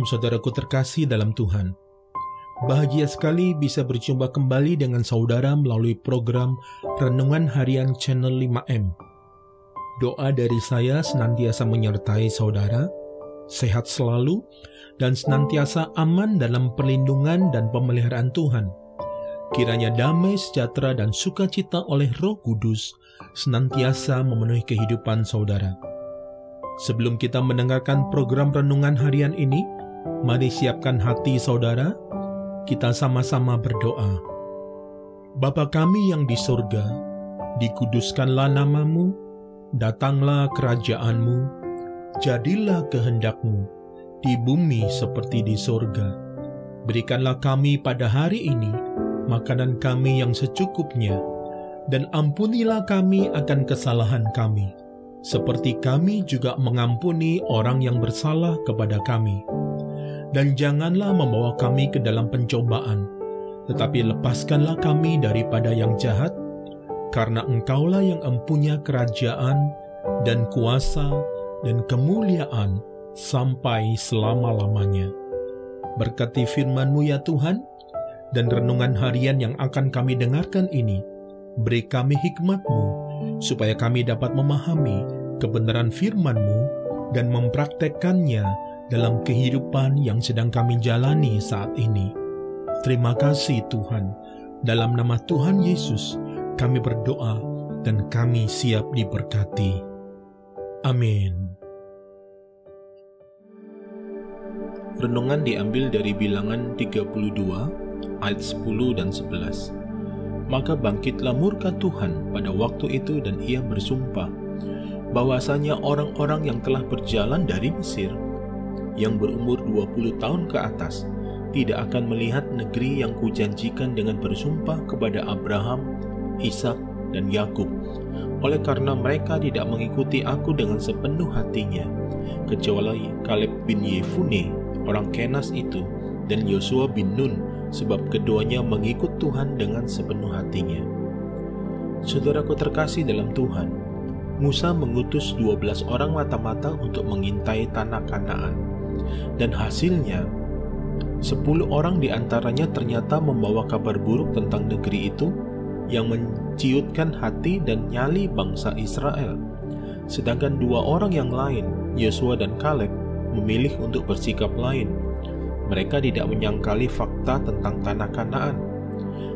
Shalom saudaraku terkasih dalam Tuhan. Bahagia sekali bisa berjumpa kembali dengan saudara melalui program Renungan Harian Channel 5M. Doa dari saya senantiasa menyertai saudara, sehat selalu, dan senantiasa aman dalam perlindungan dan pemeliharaan Tuhan. Kiranya damai, sejahtera, dan sukacita oleh Roh Kudus senantiasa memenuhi kehidupan saudara. Sebelum kita mendengarkan program renungan harian ini, mari siapkan hati saudara, kita sama-sama berdoa. Bapa kami yang di surga, dikuduskanlah namamu, datanglah kerajaanmu, jadilah kehendakmu, di bumi seperti di surga. Berikanlah kami pada hari ini makanan kami yang secukupnya, dan ampunilah kami akan kesalahan kami, seperti kami juga mengampuni orang yang bersalah kepada kami. Dan janganlah membawa kami ke dalam pencobaan, tetapi lepaskanlah kami daripada yang jahat, karena Engkaulah yang empunya kerajaan dan kuasa dan kemuliaan sampai selama-lamanya. Berkati firman-Mu ya Tuhan, dan renungan harian yang akan kami dengarkan ini, beri kami hikmat-Mu, supaya kami dapat memahami kebenaran firman-Mu dan mempraktekkannya dalam kehidupan yang sedang kami jalani saat ini. Terima kasih Tuhan. Dalam nama Tuhan Yesus, kami berdoa dan kami siap diberkati. Amin. Renungan diambil dari Bilangan 32, ayat 10 dan 11. Maka bangkitlah murka Tuhan pada waktu itu dan ia bersumpah, bahwasanya orang-orang yang telah berjalan dari Mesir, yang berumur 20 tahun ke atas, tidak akan melihat negeri yang kujanjikan dengan bersumpah kepada Abraham, Ishak, dan Yakub, oleh karena mereka tidak mengikuti aku dengan sepenuh hatinya, kecuali Kaleb bin Yefune, orang Kenas itu, dan Yosua bin Nun, sebab keduanya mengikut Tuhan dengan sepenuh hatinya. Saudaraku terkasih dalam Tuhan, Musa mengutus 12 orang mata-mata untuk mengintai tanah Kanaan, dan hasilnya 10 orang diantaranya ternyata membawa kabar buruk tentang negeri itu yang menciutkan hati dan nyali bangsa Israel. Sedangkan 2 orang yang lain, Yosua dan Kaleb, memilih untuk bersikap lain. Mereka tidak menyangkali fakta tentang tanah Kanaan,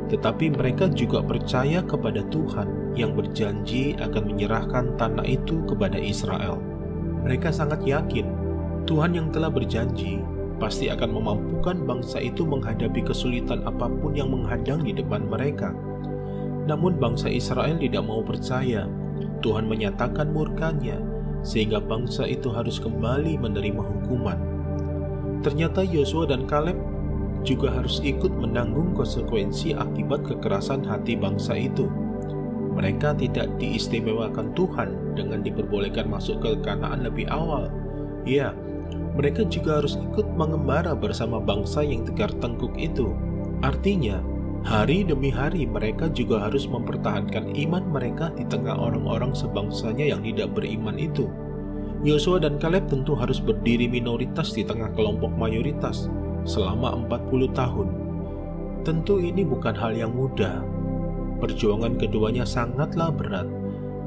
tetapi mereka juga percaya kepada Tuhan yang berjanji akan menyerahkan tanah itu kepada Israel. Mereka sangat yakin Tuhan yang telah berjanji pasti akan memampukan bangsa itu menghadapi kesulitan apapun yang menghadang di depan mereka. Namun bangsa Israel tidak mau percaya. Tuhan menyatakan murkanya, sehingga bangsa itu harus kembali menerima hukuman. Ternyata Yosua dan Kaleb juga harus ikut menanggung konsekuensi akibat kekerasan hati bangsa itu. Mereka tidak diistimewakan Tuhan dengan diperbolehkan masuk ke Kanaan lebih awal. Ya, mereka juga harus ikut mengembara bersama bangsa yang tegar tengkuk itu. Artinya, hari demi hari mereka juga harus mempertahankan iman mereka di tengah orang-orang sebangsanya yang tidak beriman itu. Yosua dan Kaleb tentu harus berdiri minoritas di tengah kelompok mayoritas selama 40 tahun. Tentu ini bukan hal yang mudah. Perjuangan keduanya sangatlah berat.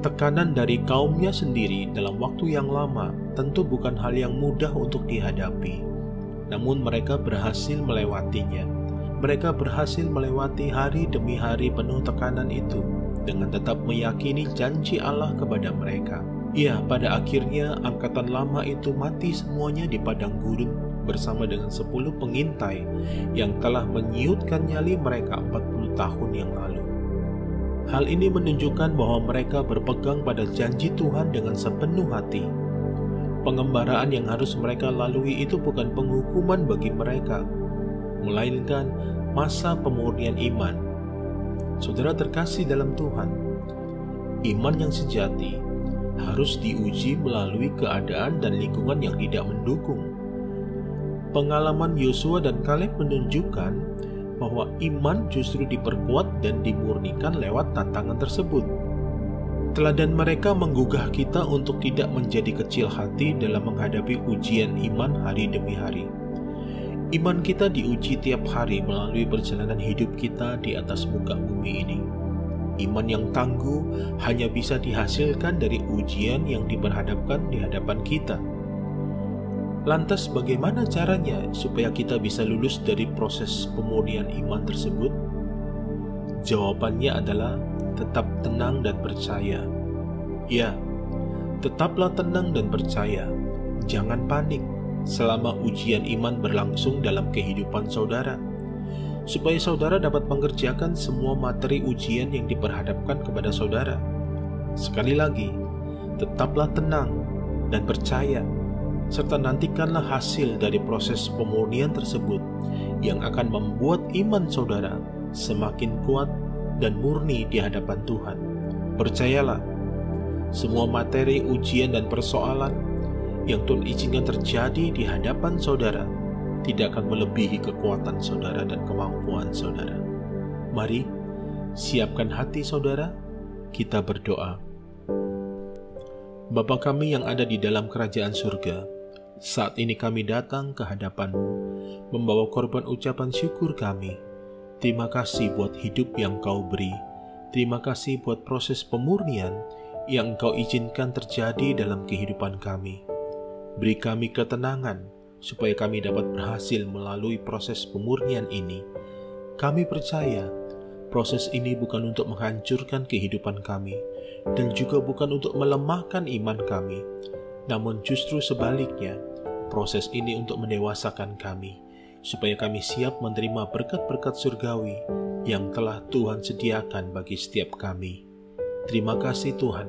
Tekanan dari kaumnya sendiri dalam waktu yang lama tentu bukan hal yang mudah untuk dihadapi. Namun mereka berhasil melewatinya. Mereka berhasil melewati hari demi hari penuh tekanan itu dengan tetap meyakini janji Allah kepada mereka. Ya, pada akhirnya angkatan lama itu mati semuanya di padang gurun bersama dengan 10 pengintai yang telah menyiutkan nyali mereka 40 tahun yang lalu. Hal ini menunjukkan bahwa mereka berpegang pada janji Tuhan dengan sepenuh hati. Pengembaraan yang harus mereka lalui itu bukan penghukuman bagi mereka, melainkan masa pemurnian iman. Saudara terkasih dalam Tuhan, iman yang sejati harus diuji melalui keadaan dan lingkungan yang tidak mendukung. Pengalaman Yosua dan Kaleb menunjukkan bahwa iman justru diperkuat dan dimurnikan lewat tantangan tersebut. Teladan mereka menggugah kita untuk tidak menjadi kecil hati dalam menghadapi ujian iman hari demi hari. Iman kita diuji tiap hari melalui perjalanan hidup kita di atas muka bumi ini. Iman yang tangguh hanya bisa dihasilkan dari ujian yang diperhadapkan di hadapan kita. Lantas bagaimana caranya supaya kita bisa lulus dari proses pemurnian iman tersebut? Jawabannya adalah tetap tenang dan percaya. Ya, tetaplah tenang dan percaya. Jangan panik selama ujian iman berlangsung dalam kehidupan saudara, supaya saudara dapat mengerjakan semua materi ujian yang diperhadapkan kepada saudara. Sekali lagi, tetaplah tenang dan percaya, serta nantikanlah hasil dari proses pemurnian tersebut yang akan membuat iman saudara semakin kuat dan murni di hadapan Tuhan. Percayalah, semua materi ujian dan persoalan yang Tuhan izinkan terjadi di hadapan saudara tidak akan melebihi kekuatan saudara dan kemampuan saudara. Mari, siapkan hati saudara, kita berdoa. Bapa kami yang ada di dalam kerajaan surga, saat ini kami datang ke hadapan-Mu, membawa korban ucapan syukur kami. Terima kasih buat hidup yang Kau beri. Terima kasih buat proses pemurnian yang Engkau izinkan terjadi dalam kehidupan kami. Beri kami ketenangan, supaya kami dapat berhasil melalui proses pemurnian ini. Kami percaya, proses ini bukan untuk menghancurkan kehidupan kami, dan juga bukan untuk melemahkan iman kami, namun justru sebaliknya, proses ini untuk mendewasakan kami, supaya kami siap menerima berkat-berkat surgawi yang telah Tuhan sediakan bagi setiap kami. Terima kasih Tuhan.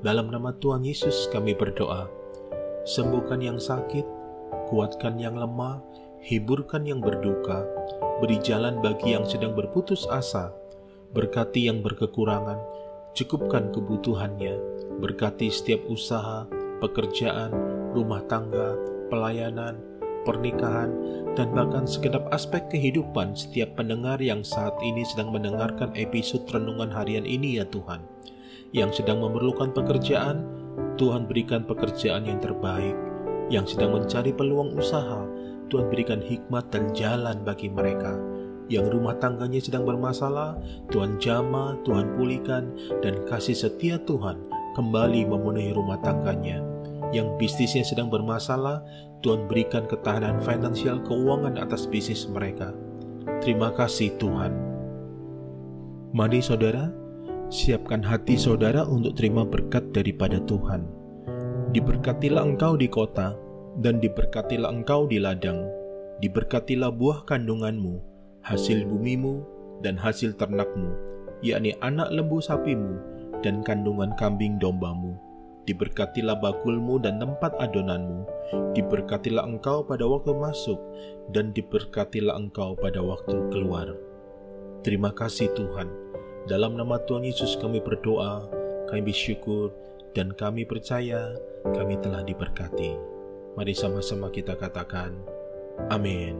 Dalam nama Tuhan Yesus kami berdoa. Sembuhkan yang sakit, kuatkan yang lemah, hiburkan yang berduka, beri jalan bagi yang sedang berputus asa, berkati yang berkekurangan, cukupkan kebutuhannya, berkati setiap usaha, pekerjaan, rumah tangga, pelayanan, pernikahan, dan bahkan segenap aspek kehidupan setiap pendengar yang saat ini sedang mendengarkan episode renungan harian ini ya Tuhan. Yang sedang memerlukan pekerjaan, Tuhan berikan pekerjaan yang terbaik. Yang sedang mencari peluang usaha, Tuhan berikan hikmat dan jalan bagi mereka. Yang rumah tangganya sedang bermasalah, Tuhan jamah, Tuhan pulihkan, dan kasih setia Tuhan kembali memenuhi rumah tangganya. Yang bisnisnya sedang bermasalah, Tuhan berikan ketahanan finansial keuangan atas bisnis mereka. Terima kasih Tuhan. Mari saudara, siapkan hati saudara untuk terima berkat daripada Tuhan. Diberkatilah engkau di kota, dan diberkatilah engkau di ladang. Diberkatilah buah kandunganmu, hasil bumimu, dan hasil ternakmu, yakni anak lembu sapimu, dan kandungan kambing dombamu. Diberkatilah bakulmu dan tempat adonanmu. Diberkatilah engkau pada waktu masuk, dan diberkatilah engkau pada waktu keluar. Terima kasih Tuhan. Dalam nama Tuhan Yesus kami berdoa, kami bersyukur, dan kami percaya kami telah diberkati. Mari sama-sama kita katakan, amin.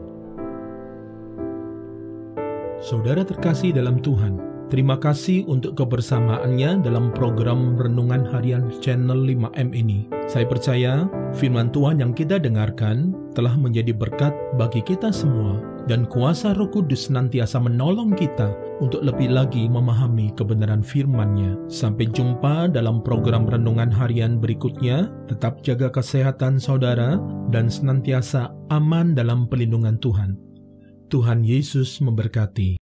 Saudara terkasih dalam Tuhan, terima kasih untuk kebersamaannya dalam program Renungan Harian Channel 5M ini. Saya percaya firman Tuhan yang kita dengarkan telah menjadi berkat bagi kita semua, dan kuasa Roh Kudus senantiasa menolong kita untuk lebih lagi memahami kebenaran firman-Nya. Sampai jumpa dalam program Renungan Harian berikutnya. Tetap jaga kesehatan saudara dan senantiasa aman dalam pelindungan Tuhan. Tuhan Yesus memberkati.